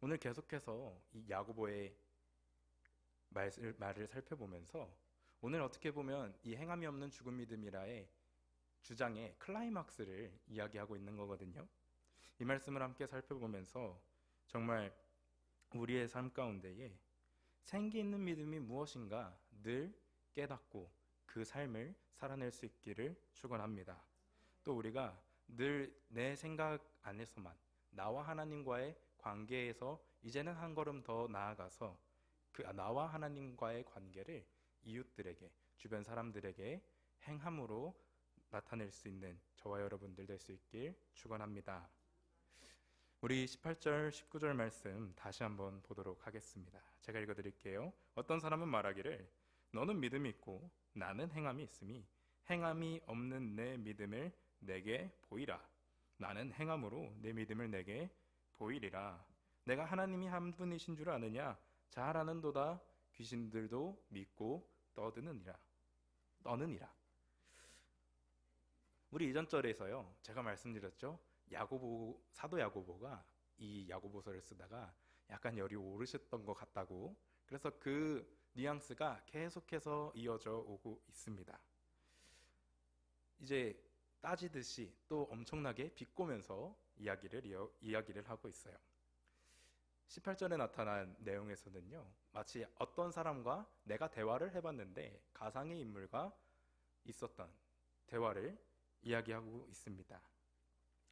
오늘 계속해서 이 야고보의 말을 살펴보면서 오늘 어떻게 보면 이 행함이 없는 죽은 믿음이라의 주장의 클라이막스를 이야기하고 있는 거거든요. 이 말씀을 함께 살펴보면서 정말 우리의 삶 가운데에 생기 있는 믿음이 무엇인가 늘 깨닫고 그 삶을 살아낼 수 있기를 축원합니다. 또 우리가 늘 내 생각 안에서만 나와 하나님과의 관계에서 이제는 한 걸음 더 나아가서 그 나와 하나님과의 관계를 이웃들에게, 주변 사람들에게 행함으로 나타낼 수 있는 저와 여러분들 될 수 있길 축원합니다. 우리 18절, 19절 말씀 다시 한번 보도록 하겠습니다. 제가 읽어드릴게요. 어떤 사람은 말하기를 너는 믿음이 있고 나는 행함이 있으니 행함이 없는 내 믿음을 내게 보이라. 나는 행함으로 내 믿음을 내게 보이리라. 내가 하나님이 한 분이신 줄 아느냐? 잘 아는도다. 귀신들도 믿고 떠느니라. 우리 이전 절에서요, 제가 말씀드렸죠. 사도 야고보가 이 야고보서를 쓰다가 약간 열이 오르셨던 것 같다고. 그래서 그 뉘앙스가 계속해서 이어져 오고 있습니다. 이제 따지듯이 또 엄청나게 비꼬면서 이야기를 하고 있어요. 18절에 나타난 내용에서는요, 마치 어떤 사람과 내가 대화를 해봤는데 가상의 인물과 있었던 대화를 이야기하고 있습니다.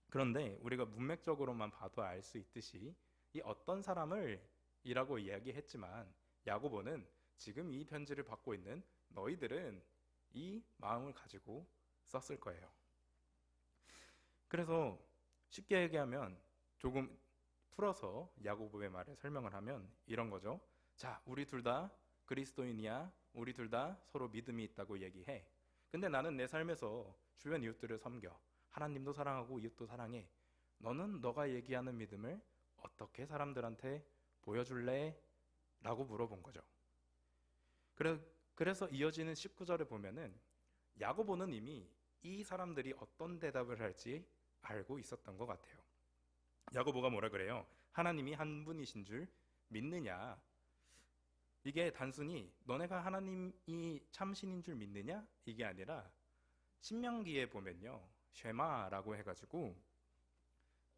그런데 우리가 문맥적으로만 봐도 알 수 있듯이 이 어떤 사람을 이라고 이야기했지만 야고보는 지금 이 편지를 받고 있는 너희들은 이 마음을 가지고 썼을 거예요. 그래서 쉽게 얘기하면 조금 풀어서 야고보의 말을 설명을 하면 이런 거죠. 자, 우리 둘 다 그리스도인이야. 우리 둘 다 서로 믿음이 있다고 얘기해. 근데 나는 내 삶에서 주변 이웃들을 섬겨. 하나님도 사랑하고 이웃도 사랑해. 너는 너가 얘기하는 믿음을 어떻게 사람들한테 보여줄래? 라고 물어본 거죠. 그래서 이어지는 19절에 보면은 야고보는 이미 이 사람들이 어떤 대답을 할지 알고 있었던 것 같아요. 야고보가 뭐라 그래요? 하나님이 한 분이신 줄 믿느냐? 이게 단순히 너네가 하나님이 참신인 줄 믿느냐? 이게 아니라 신명기에 보면요, 쉐마라고 해가지고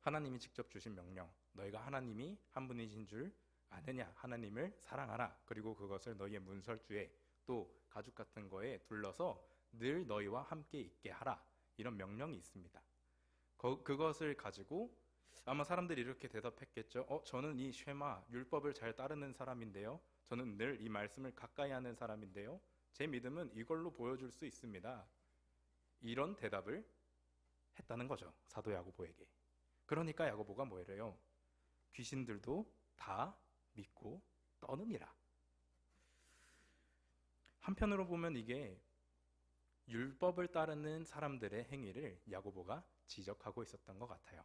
하나님이 직접 주신 명령, 너희가 하나님이 한 분이신 줄 아느냐? 하나님을 사랑하라. 그리고 그것을 너희의 문설주에 또 가죽 같은 거에 둘러서 늘 너희와 함께 있게 하라. 이런 명령이 있습니다. 그것을 가지고 아마 사람들이 이렇게 대답했겠죠. 저는 이 쉐마, 율법을 잘 따르는 사람인데요. 저는 늘 이 말씀을 가까이 하는 사람인데요. 제 믿음은 이걸로 보여줄 수 있습니다. 이런 대답을 했다는 거죠. 사도 야고보에게. 그러니까 야고보가 뭐래요? 귀신들도 다 믿고 떠느니라. 한편으로 보면 이게 율법을 따르는 사람들의 행위를 야고보가 지적하고 있었던 것 같아요.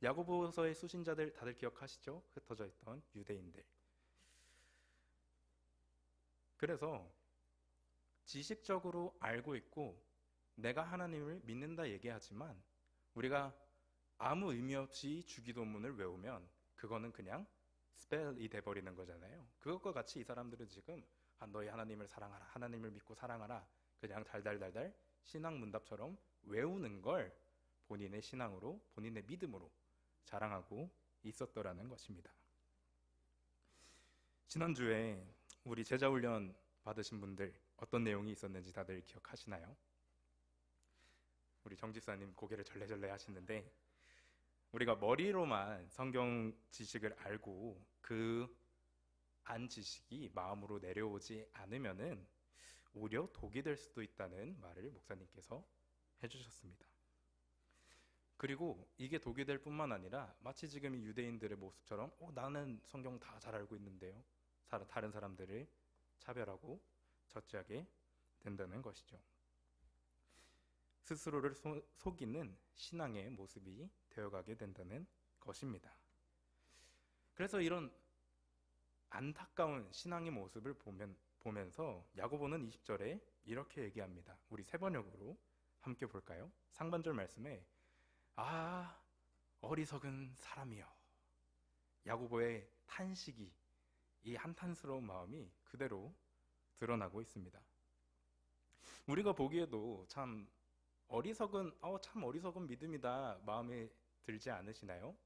야고보서의 수신자들 다들 기억하시죠? 흩어져 있던 유대인들. 그래서 지식적으로 알고 있고 내가 하나님을 믿는다 얘기하지만 우리가 아무 의미 없이 주기도문을 외우면 그거는 그냥 스펠이 돼버리는 거잖아요. 그것과 같이 이 사람들은 지금 너희 하나님을 사랑하라, 하나님을 믿고 사랑하라, 그냥 달달달달 신앙 문답처럼 외우는 걸 본인의 신앙으로, 본인의 믿음으로 자랑하고 있었더라는 것입니다. 지난주에 우리 제자훈련 받으신 분들 어떤 내용이 있었는지 다들 기억하시나요? 우리 정집사님 고개를 절레절레 하시는데 우리가 머리로만 성경 지식을 알고 그 안 지식이 마음으로 내려오지 않으면은 오히려 독이 될 수도 있다는 말을 목사님께서 해주셨습니다. 그리고 이게 독이 될 뿐만 아니라 마치 지금 이 유대인들의 모습처럼 나는 성경 다 잘 알고 있는데요. 다른 사람들을 차별하고 저지하게 된다는 것이죠. 스스로를 속이는 신앙의 모습이 되어가게 된다는 것입니다. 그래서 이런 안타까운 신앙의 모습을 보면서 야고보는 20절에 이렇게 얘기합니다. 우리 세 번역으로 함께 볼까요? 상반절 말씀에 어리석은 사람이여 야고보의 탄식이, 이 한탄스러운 마음이 그대로 드러나고 있습니다. 우리가 보기에도 참 어리석은 믿음이다 마음에 들지 않으시나요?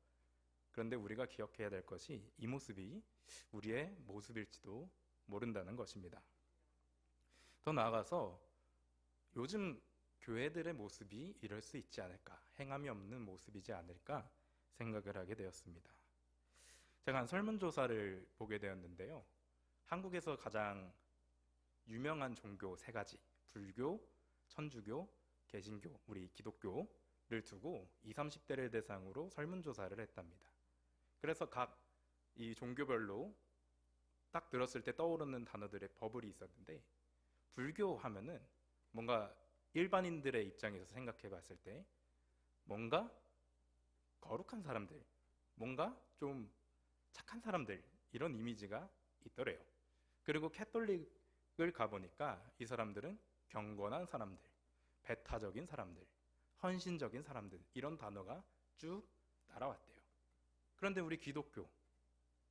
그런데 우리가 기억해야 될 것이 이 모습이 우리의 모습일지도 모른다는 것입니다. 더 나아가서 요즘 교회들의 모습이 이럴 수 있지 않을까, 행함이 없는 모습이지 않을까 생각을 하게 되었습니다. 제가 한 설문조사를 보게 되었는데요. 한국에서 가장 유명한 종교 세 가지, 불교, 천주교, 개신교, 우리 기독교를 두고 20, 30대를 대상으로 설문조사를 했답니다. 그래서 각 이 종교별로 딱 들었을 때 떠오르는 단어들의 버블이 있었는데, 불교 하면은 뭔가 일반인들의 입장에서 생각해 봤을 때 뭔가 거룩한 사람들, 뭔가 좀 착한 사람들, 이런 이미지가 있더래요. 그리고 캐톨릭을 가보니까 이 사람들은 경건한 사람들, 배타적인 사람들, 헌신적인 사람들, 이런 단어가 쭉 따라왔대요. 그런데 우리 기독교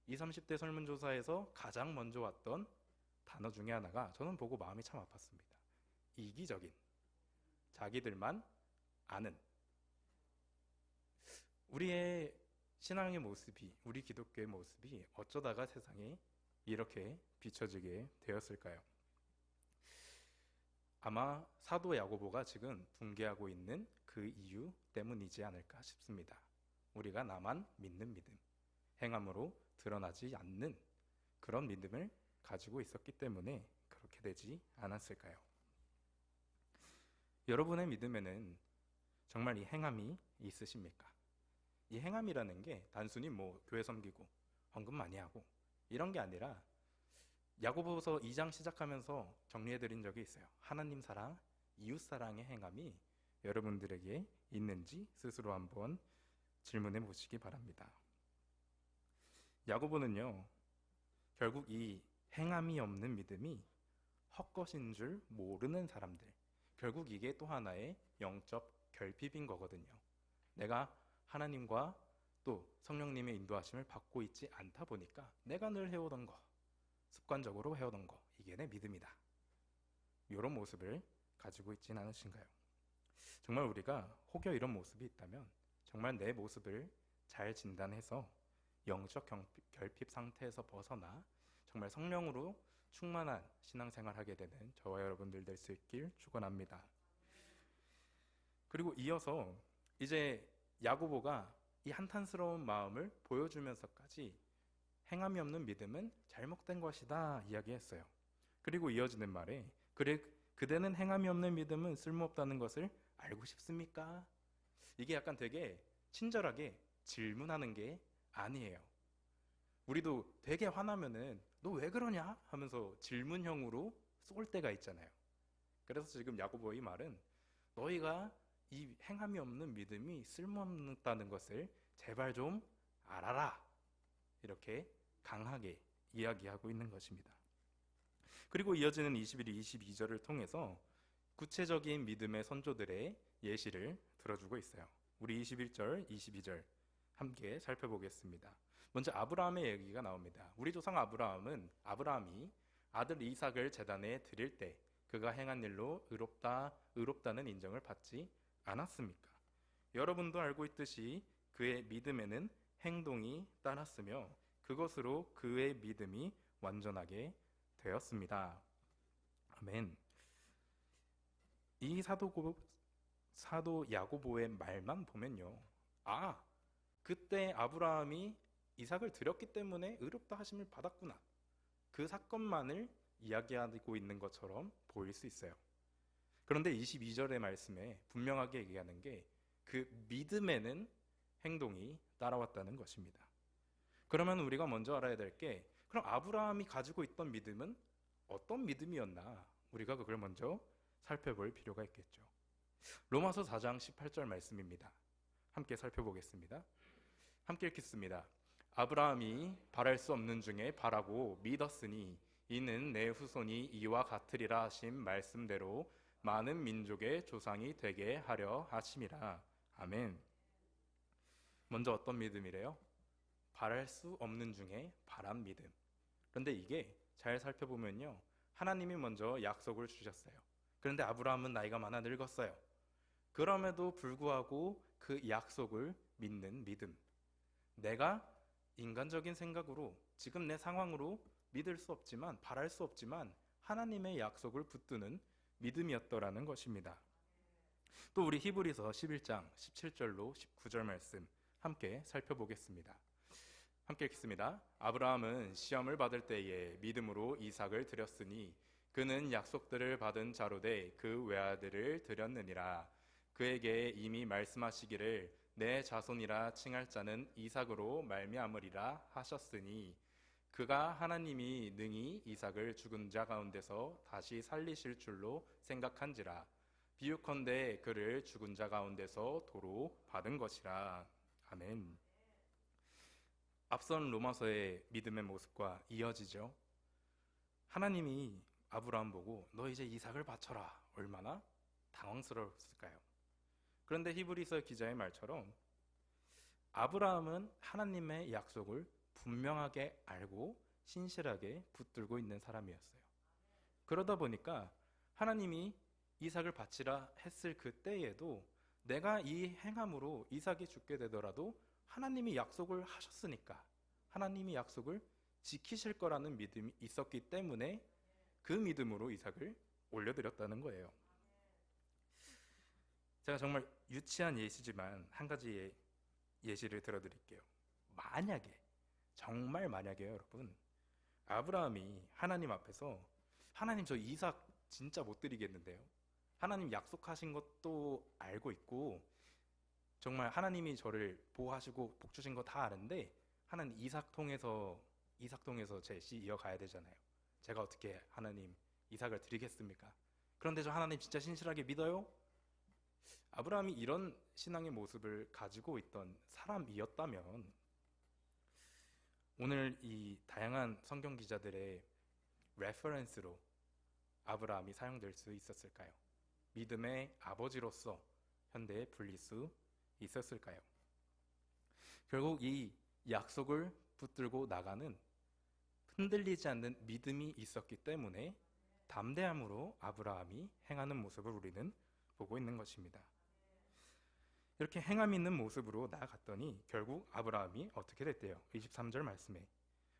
20, 30대 설문조사에서 가장 먼저 왔던 단어 중에 하나가 저는 보고 마음이 참 아팠습니다. 이기적인, 자기들만 아는. 우리의 신앙의 모습이, 우리 기독교의 모습이 어쩌다가 세상에 이렇게 비춰지게 되었을까요? 아마 사도 야고보가 지금 붕괴하고 있는 그 이유 때문이지 않을까 싶습니다. 우리가 나만 믿는 믿음, 행함으로 드러나지 않는 그런 믿음을 가지고 있었기 때문에 그렇게 되지 않았을까요? 여러분의 믿음에는 정말 이 행함이 있으십니까? 이 행함이라는 게 단순히 뭐 교회 섬기고 헌금 많이 하고 이런 게 아니라, 야고보서 2장 시작하면서 정리해드린 적이 있어요. 하나님 사랑, 이웃 사랑의 행함이 여러분들에게 있는지 스스로 한번 질문해 보시기 바랍니다. 야고보는요, 결국 이 행함이 없는 믿음이 헛것인 줄 모르는 사람들, 결국 이게 또 하나의 영적 결핍인 거거든요. 내가 하나님과 또 성령님의 인도하심을 받고 있지 않다 보니까 내가 늘 해오던 거, 습관적으로 해오던 거, 이게 내 믿음이다, 이런 모습을 가지고 있진 않으신가요? 정말 우리가 혹여 이런 모습이 있다면 정말 내 모습을 잘 진단해서 영적 결핍 상태에서 벗어나 정말 성령으로 충만한 신앙생활 하게 되는 저와 여러분들 될 수 있길 축원합니다. 그리고 이어서 이제 야고보가 이 한탄스러운 마음을 보여주면서까지 행함이 없는 믿음은 잘못된 것이다 이야기했어요. 그리고 이어지는 말에 그대는 행함이 없는 믿음은 쓸모없다는 것을 알고 싶습니까? 이게 약간 되게 친절하게 질문하는 게 아니에요. 우리도 되게 화나면은 너 왜 그러냐 하면서 질문형으로 쏠 때가 있잖아요. 그래서 지금 야고보의 말은 너희가 이 행함이 없는 믿음이 쓸모없다는 것을 제발 좀 알아라, 이렇게 강하게 이야기하고 있는 것입니다. 그리고 이어지는 21, 22절을 통해서 구체적인 믿음의 선조들의 예시를 들어주고 있어요. 우리 21절, 22절 함께 살펴보겠습니다. 먼저 아브라함의 얘기가 나옵니다. 우리 조상 아브라함이 아들 이삭을 제단에 드릴 때 그가 행한 일로 의롭다는 인정을 받지 않았습니까? 여러분도 알고 있듯이 그의 믿음에는 행동이 따랐으며 그것으로 그의 믿음이 완전하게 되었습니다. 아멘. 이 사도 야고보의 말만 보면요, 그때 아브라함이 이삭을 드렸기 때문에 의롭다 하심을 받았구나, 그 사건만을 이야기하고 있는 것처럼 보일 수 있어요. 그런데 22절의 말씀에 분명하게 얘기하는 게 그 믿음에는 행동이 따라왔다는 것입니다. 그러면 우리가 먼저 알아야 될 게, 그럼 아브라함이 가지고 있던 믿음은 어떤 믿음이었나, 우리가 그걸 먼저 살펴볼 필요가 있겠죠. 로마서 4장 18절 말씀입니다. 함께 살펴보겠습니다. 함께 읽겠습니다. 아브라함이 바랄 수 없는 중에 바라고 믿었으니 이는 내 후손이 이와 같으리라 하신 말씀대로 많은 민족의 조상이 되게 하려 하심이라. 아멘. 먼저 어떤 믿음이래요? 바랄 수 없는 중에 바란 믿음. 그런데 이게 잘 살펴보면요, 하나님이 먼저 약속을 주셨어요. 그런데 아브라함은 나이가 많아 늙었어요. 그럼에도 불구하고 그 약속을 믿는 믿음. 내가 인간적인 생각으로 지금 내 상황으로 믿을 수 없지만, 바랄 수 없지만 하나님의 약속을 붙드는 믿음이었더라는 것입니다. 또 우리 히브리서 11장 17절로 19절 말씀 함께 살펴보겠습니다. 함께 읽겠습니다. 아브라함은 시험을 받을 때에 믿음으로 이삭을 드렸으니 그는 약속들을 받은 자로 돼 그 외아들을 드렸느니라. 그에게 이미 말씀하시기를 내 자손이라 칭할 자는 이삭으로 말미암으리라 하셨으니 그가 하나님이 능히 이삭을 죽은 자 가운데서 다시 살리실 줄로 생각한지라. 비유컨대 그를 죽은 자 가운데서 도로 받은 것이라. 아멘. 앞선 로마서의 믿음의 모습과 이어지죠. 하나님이 아브라함 보고 너 이제 이삭을 바쳐라. 얼마나 당황스러웠을까요? 그런데 히브리서 기자의 말처럼 아브라함은 하나님의 약속을 분명하게 알고 신실하게 붙들고 있는 사람이었어요. 그러다 보니까 하나님이 이삭을 바치라 했을 그때에도 내가 이 행함으로 이삭이 죽게 되더라도 하나님이 약속을 하셨으니까 하나님이 약속을 지키실 거라는 믿음이 있었기 때문에 그 믿음으로 이삭을 올려드렸다는 거예요. 제가 정말 유치한 예시지만 한 가지 예시를 들어드릴게요. 만약에, 정말 만약에요, 여러분, 아브라함이 하나님 앞에서 하나님 저 이삭 진짜 못 드리겠는데요. 하나님 약속하신 것도 알고 있고 정말 하나님이 저를 보호하시고 복 주신 거 다 아는데 하나님 이삭 통해서 제 씨 이어가야 되잖아요. 제가 어떻게 하나님 이삭을 드리겠습니까? 그런데 저 하나님 진짜 신실하게 믿어요? 아브라함이 이런 신앙의 모습을 가지고 있던 사람이었다면 오늘 이 다양한 성경 기자들의 레퍼런스로 아브라함이 사용될 수 있었을까요? 믿음의 아버지로서 현대에 불릴 수 있었을까요? 결국 이 약속을 붙들고 나가는 흔들리지 않는 믿음이 있었기 때문에 담대함으로 아브라함이 행하는 모습을 우리는 보고 있는 것입니다. 이렇게 행함 있는 모습으로 나아갔더니 결국 아브라함이 어떻게 됐대요? 23절 말씀에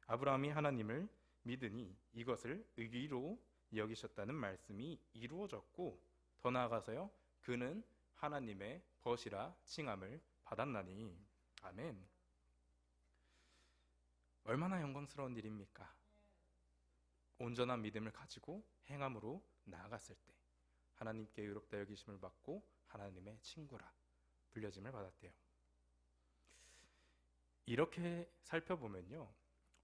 아브라함이 하나님을 믿으니 이것을 의로 여기셨다는 말씀이 이루어졌고 더 나아가서요, 그는 하나님의 벗이라 칭함을 받았나니. 아멘. 얼마나 영광스러운 일입니까? 온전한 믿음을 가지고 행함으로 나아갔을 때 하나님께 의롭다 여기심을 받고 하나님의 친구라 불려짐을 받았대요. 이렇게 살펴보면요,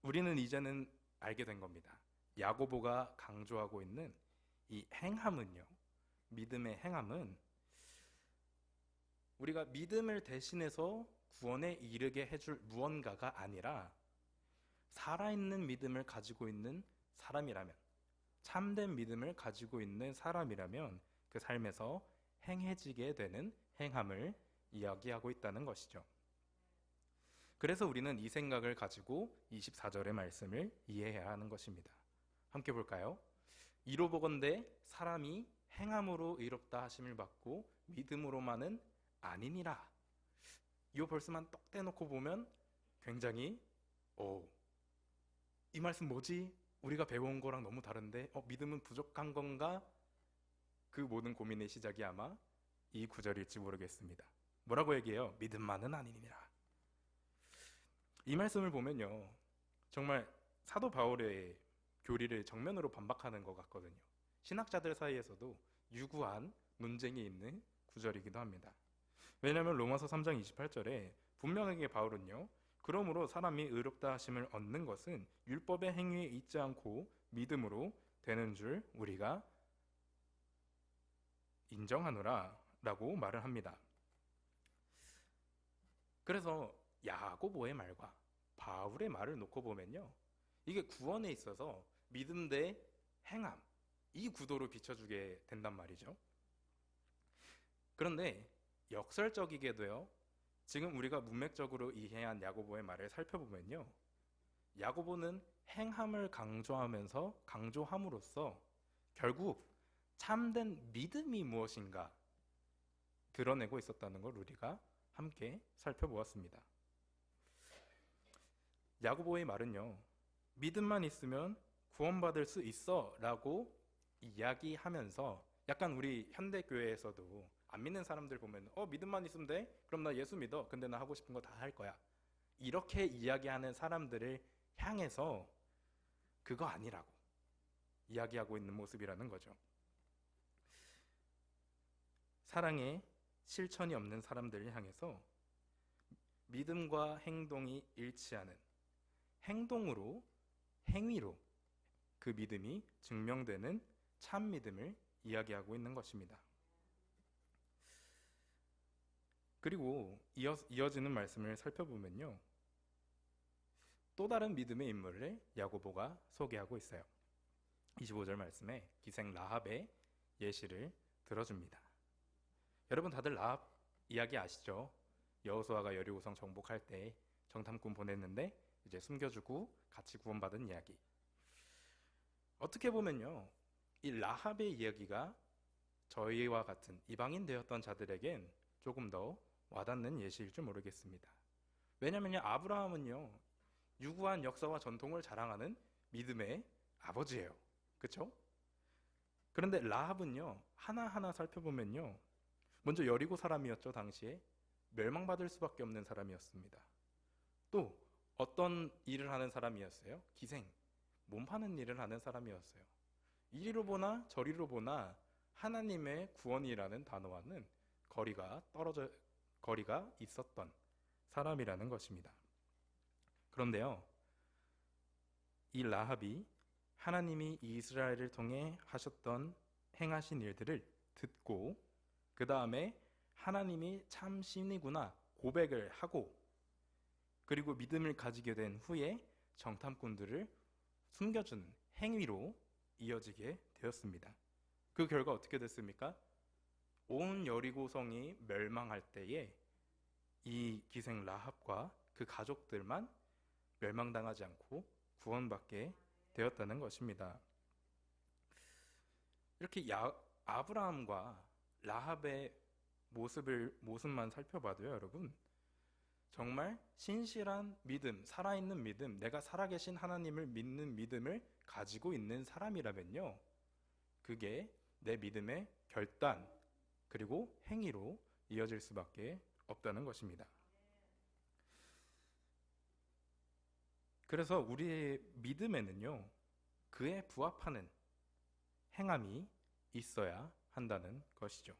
우리는 이제는 알게 된 겁니다. 야고보가 강조하고 있는 이 행함은요, 믿음의 행함은 우리가 믿음을 대신해서 구원에 이르게 해줄 무언가가 아니라 살아있는 믿음을 가지고 있는 사람이라면, 참된 믿음을 가지고 있는 사람이라면 그 삶에서 행해지게 되는 행함을 이야기하고 있다는 것이죠. 그래서 우리는 이 생각을 가지고 24절의 말씀을 이해해야 하는 것입니다. 함께 볼까요? 이로 보건대 사람이 행함으로 의롭다 하심을 받고 믿음으로만은 아니니라. 이 벌스만 떡 떼놓고 보면 굉장히 이 말씀 뭐지? 우리가 배워온 거랑 너무 다른데 믿음은 부족한 건가? 그 모든 고민의 시작이 아마 이 구절일지 모르겠습니다. 뭐라고 얘기해요? 믿음만은 아니니라. 이 말씀을 보면요, 정말 사도 바울의 교리를 정면으로 반박하는 것 같거든요. 신학자들 사이에서도 유구한 논쟁이 있는 구절이기도 합니다. 왜냐하면 로마서 3장 28절에 분명하게 바울은요, 그러므로 사람이 의롭다 하심을 얻는 것은 율법의 행위에 있지 않고 믿음으로 되는 줄 우리가 인정하노라 라고 말을 합니다. 그래서 야고보의 말과 바울의 말을 놓고 보면요, 이게 구원에 있어서 믿음 대 행함, 이 구도로 비춰주게 된단 말이죠. 그런데 역설적이게도요, 지금 우리가 문맥적으로 이해한 야고보의 말을 살펴보면요. 야고보는 행함을 강조함으로써 결국 참된 믿음이 무엇인가 드러내고 있었다는 걸 우리가 함께 살펴보았습니다. 야고보의 말은요, 믿음만 있으면 구원받을 수 있어 라고 이야기하면서 약간 우리 현대교회에서도 안 믿는 사람들 보면 믿음만 있으면 돼? 그럼 나 예수 믿어. 근데 나 하고 싶은 거 다 할 거야. 이렇게 이야기하는 사람들을 향해서 그거 아니라고 이야기하고 있는 모습이라는 거죠. 사랑에 실천이 없는 사람들을 향해서 믿음과 행동이 일치하는 행위로 그 믿음이 증명되는 참 믿음을 이야기하고 있는 것입니다. 그리고 이어지는 말씀을 살펴보면요. 또 다른 믿음의 인물을 야고보가 소개하고 있어요. 25절 말씀에 기생 라합의 예시를 들어줍니다. 여러분 다들 라합 이야기 아시죠? 여호수아가 여리고성 정복할 때 정탐꾼 보냈는데 이제 숨겨주고 같이 구원받은 이야기. 어떻게 보면요, 이 라합의 이야기가 저희와 같은 이방인 되었던 자들에겐 조금 더 와닿는 예시일 줄 모르겠습니다. 왜냐면요, 아브라함은요, 유구한 역사와 전통을 자랑하는 믿음의 아버지예요. 그렇죠? 그런데 라합은요, 하나하나 살펴보면요, 먼저 여리고 사람이었죠. 당시에 멸망받을 수밖에 없는 사람이었습니다. 또 어떤 일을 하는 사람이었어요? 기생, 몸 파는 일을 하는 사람이었어요. 이리로 보나 저리로 보나 하나님의 구원이라는 단어와는 거리가 있었던 사람이라는 것입니다. 그런데요, 이 라합이 하나님이 이스라엘을 통해 행하신 일들을 듣고 그 다음에 하나님이 참 신이구나 고백을 하고, 그리고 믿음을 가지게 된 후에 정탐꾼들을 숨겨주는 행위로 이어지게 되었습니다. 그 결과 어떻게 됐습니까? 온 여리고성이 멸망할 때에 이 기생 라합과 그 가족들만 멸망당하지 않고 구원받게 되었다는 것입니다. 이렇게 아브라함과 라합의 모습만 살펴봐도요, 여러분, 정말 신실한 믿음, 살아있는 믿음, 내가 살아계신 하나님을 믿는 믿음을 가지고 있는 사람이라면요, 그게 내 믿음의 결단 그리고 행위로 이어질 수밖에 없다는 것입니다. 그래서 우리의 믿음에는요, 그에 부합하는 행함이 있어야 한다는 것이죠.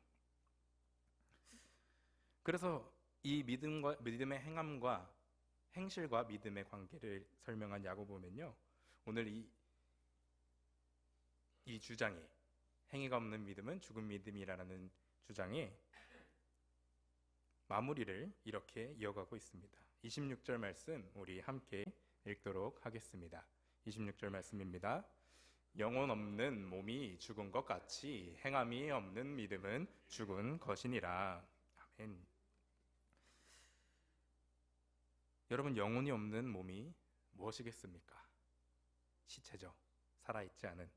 그래서 이 믿음의 행함과 행실과 믿음의 관계를 설명한 야고보면요, 오늘 이 주장에, 행위가 없는 믿음은 죽은 믿음이라는 주장에 마무리를 이렇게 이어가고 있습니다. 26절 말씀 우리 함께 읽도록 하겠습니다. 26절 말씀입니다. 영혼 없는 몸이 죽은 것 같이 행함이 없는 믿음은 죽은 것이니라. 아멘. 여러분, 영혼이 없는 몸이 무엇이겠습니까? 시체죠. 살아있지 않은.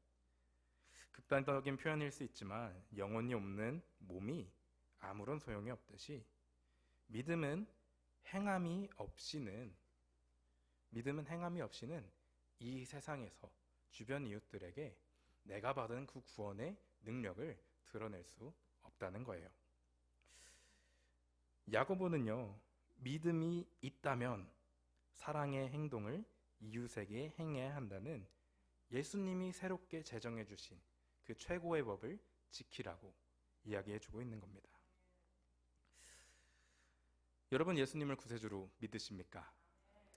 극단적인 표현일 수 있지만 영혼이 없는 몸이 아무런 소용이 없듯이 믿음은 행함이 없이는 이 세상에서 주변 이웃들에게 내가 받은 그 구원의 능력을 드러낼 수 없다는 거예요. 야고보는요, 믿음이 있다면 사랑의 행동을 이웃에게 행해야 한다는 예수님이 새롭게 제정해 주신 그 최고의 법을 지키라고 이야기해 주고 있는 겁니다. 여러분, 예수님을 구세주로 믿으십니까?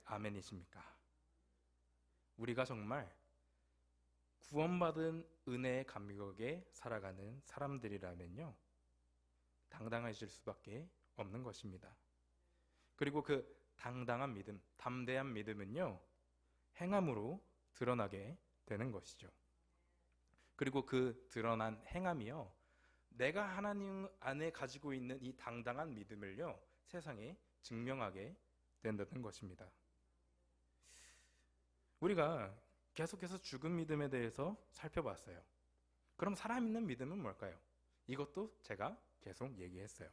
아멘이십니까? 우리가 정말 구원받은 은혜의 감격에 살아가는 사람들이라면요, 당당해질 수밖에 없는 것입니다. 그리고 그 당당한 믿음, 담대한 믿음은요, 행함으로 드러나게 되는 것이죠. 그리고 그 드러난 행함이요, 내가 하나님 안에 가지고 있는 이 당당한 믿음을요, 세상에 증명하게 된다는 것입니다. 우리가 계속해서 죽은 믿음에 대해서 살펴봤어요. 그럼 살아있는 믿음은 뭘까요? 이것도 제가 계속 얘기했어요.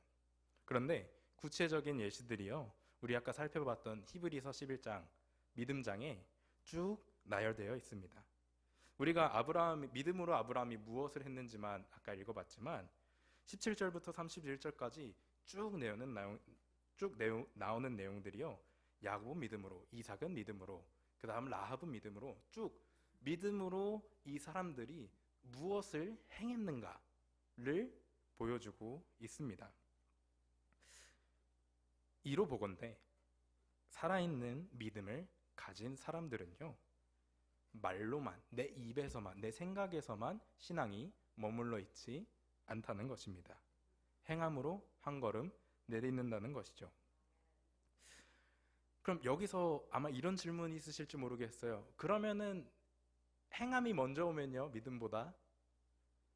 그런데 구체적인 예시들이요, 우리 아까 살펴봤던 히브리서 11장 믿음장에 쭉 나열되어 있습니다. 우리가 믿음으로 아브라함이 무엇을 했는지만 아까 읽어봤지만 17절부터 31절까지 쭉 나오는 내용들이요, 야곱 믿음으로, 이삭은 믿음으로, 그 다음 라합은 믿음으로, 쭉 믿음으로 이 사람들이 무엇을 행했는가를 보여주고 있습니다. 이로 보건대 살아있는 믿음을 가진 사람들은요, 말로만, 내 입에서만, 내 생각에서만 신앙이 머물러 있지 않다는 것입니다. 행함으로 한 걸음 내딛는다는 것이죠. 그럼 여기서 아마 이런 질문이 있으실지 모르겠어요. 그러면은 행함이 먼저 오면요, 믿음보다?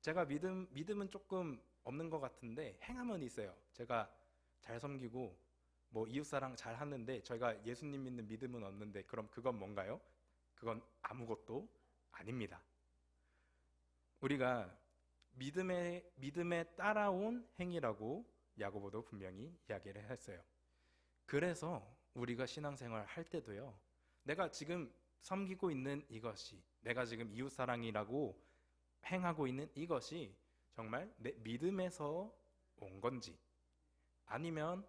제가 믿음은 조금 없는 것 같은데 행함은 있어요. 제가 잘 섬기고 뭐 이웃사랑 잘 하는데 저희가 예수님 믿는 믿음은 없는데 그럼 그건 뭔가요? 그건 아무것도 아닙니다. 우리가 믿음에 따라온 행위라고 야고보도 분명히 이야기를 했어요. 그래서 우리가 신앙생활 할 때도요, 내가 지금 섬기고 있는 이것이, 내가 지금 이웃사랑이라고 행하고 있는 이것이 정말 내 믿음에서 온 건지, 아니면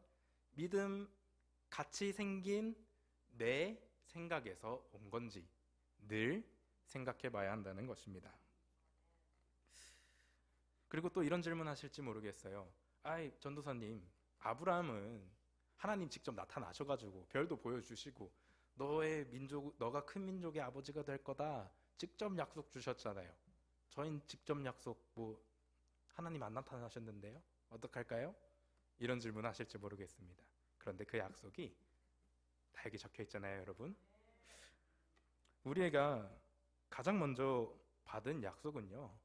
믿음 같이 생긴 내 생각에서 온 건지 늘 생각해 봐야 한다는 것입니다. 그리고 또 이런 질문 하실지 모르겠어요. 아이, 전도사님, 아브라함은 하나님 직접 나타나셔가지고 별도 보여주시고 너가 큰 민족의 아버지가 될 거다 직접 약속 주셨잖아요. 저희는 직접 약속 하나님 안 나타나셨는데요? 어떡할까요? 이런 질문 하실지 모르겠습니다. 그런데 그 약속이 다 여기 적혀 있잖아요, 여러분. 우리가 가장 먼저 받은 약속은요,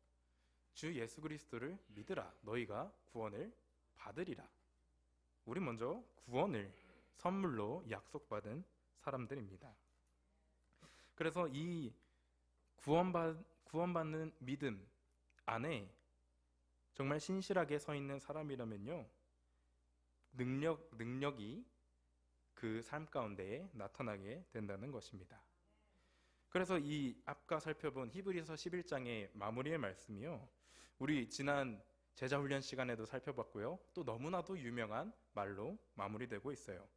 주 예수 그리스도를 믿으라, 너희가 구원을 받으리라. 우리 먼저 구원을 선물로 약속받은 사람들입니다. 그래서 이 구원받는 믿음 안에 정말 신실하게 서 있는 사람이라면요, 능력이 그 삶 가운데에 나타나게 된다는 것입니다. 그래서 이 아까 살펴본 히브리서 11장의 마무리의 말씀이요, 우리 지난 제자훈련 시간에도 살펴봤고요, 또 너무나도 유명한 말로 마무리되고 있어요.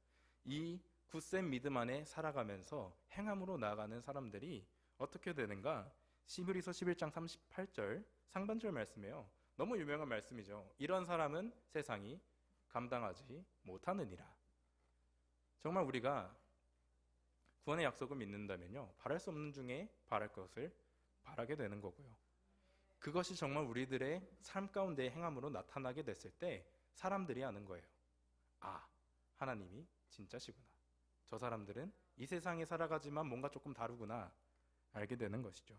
이 굳센 믿음 안에 살아가면서 행함으로 나아가는 사람들이 어떻게 되는가? 히브리서 11장 38절 상반절 말씀이에요. 너무 유명한 말씀이죠. 이런 사람은 세상이 감당하지 못하느니라. 정말 우리가 구원의 약속을 믿는다면요, 바랄 수 없는 중에 바랄 것을 바라게 되는 거고요. 그것이 정말 우리들의 삶 가운데 행함으로 나타나게 됐을 때 사람들이 아는 거예요. 아, 하나님이 진짜시구나. 저 사람들은 이 세상에 살아가지만 뭔가 조금 다르구나 알게 되는 것이죠.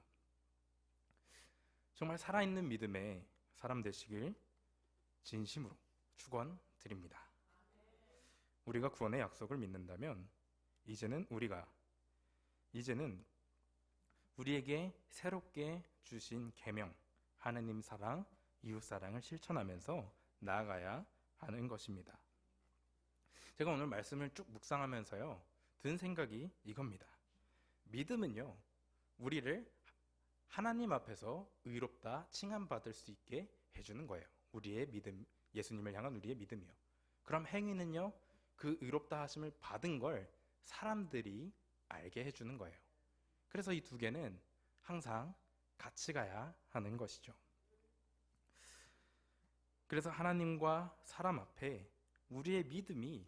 정말 살아있는 믿음의 사람 되시길 진심으로 축원드립니다. 우리가 구원의 약속을 믿는다면 이제는 우리에게 새롭게 주신 계명, 하느님 사랑, 이웃 사랑을 실천하면서 나아가야 하는 것입니다. 제가 오늘 말씀을 쭉 묵상하면서요, 든 생각이 이겁니다. 믿음은요, 우리를 하나님 앞에서 의롭다 칭함받을 수 있게 해주는 거예요. 우리의 믿음, 예수님을 향한 우리의 믿음이요. 그럼 행위는요, 그 의롭다 하심을 받은 걸 사람들이 알게 해주는 거예요. 그래서 이 두 개는 항상 같이 가야 하는 것이죠. 그래서 하나님과 사람 앞에 우리의 믿음이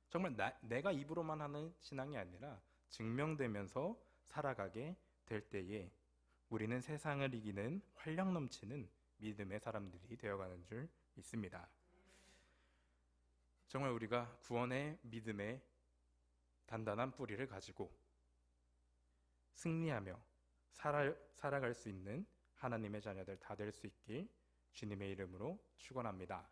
정말 내가 입으로만 하는 신앙이 아니라 증명되면서 살아가게 될 때에 우리는 세상을 이기는 활력 넘치는 믿음의 사람들이 되어가는 줄 믿습니다. 정말 우리가 구원의 믿음의 단단한 뿌리를 가지고 승리하며 살아갈 수 있는 하나님의 자녀들 다 될 수 있길 주님의 이름으로 축원합니다.